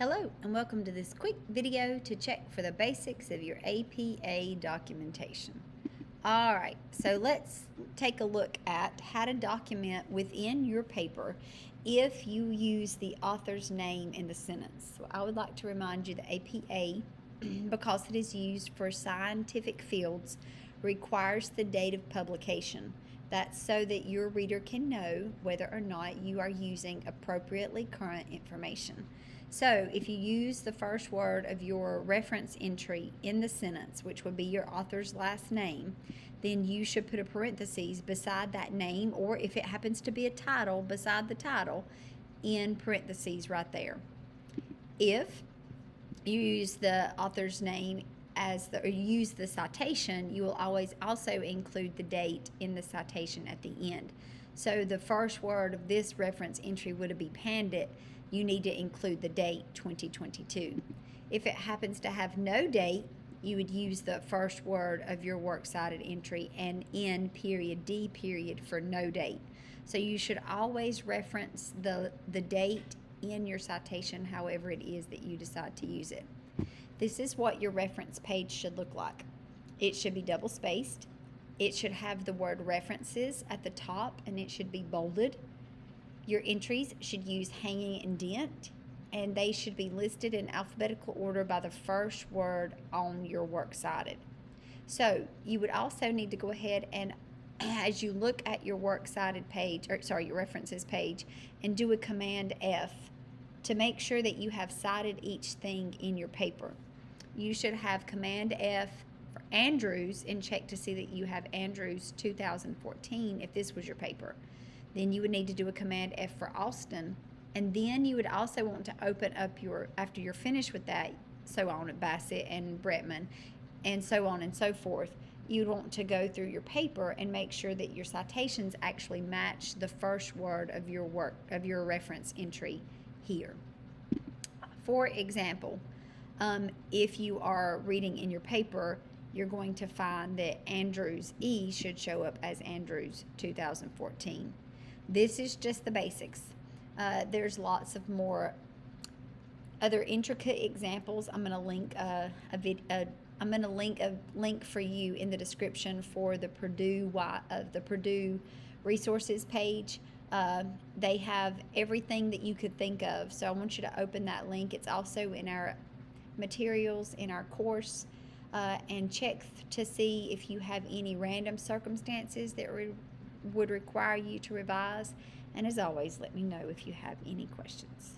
Hello and welcome to this quick video to check for the basics of your APA documentation. Alright, so let's take a look at how to document within your paper if you use the author's name in the sentence. So I would like to remind you that APA, because it is used for scientific fields, requires the date of publication. That's so that your reader can know whether or not you are using appropriately current information. So if you use the first word of your reference entry in the sentence, which would be your author's last name, then you should put a parenthesis beside that name, or if it happens to be a title, beside the title, in parentheses right there. If you use the author's name or use the citation, you will always also include the date in the citation at the end. So the first word of this reference entry would be pandit. You need to include the date 2022. If it happens to have no date, you would use the first word of your works cited entry and N period D period for no date. So you should always reference the date in your citation, however it is that you decide to use it. This is what your reference page should look like. It should be double spaced. It should have the word references at the top and it should be bolded. Your entries should use hanging indent, and they should be listed in alphabetical order by the first word on your works cited. So you would also need to go ahead and, as you look at your works cited page, your references page, and do a Command F to make sure that you have cited each thing in your paper. You should have Command F for Andrews and check to see that you have Andrews 2014 if this was your paper. Then you would need to do a Command F for Austin, and then you would also want to open up after you're finished with that, so on at Bassett and Bretman, and so on and so forth. You'd want to go through your paper and make sure that your citations actually match the first word of your reference entry here. For example, if you are reading in your paper, you're going to find that Andrews E should show up as Andrews 2014. This is just the basics. There's lots of more other intricate examples. I'm going to link a link for you in the description for the Purdue resources page. They have everything that you could think of. So I want you to open that link. It's also in our materials in our course, and check to see if you have any random circumstances that would require you to revise. And as always, let me know if you have any questions.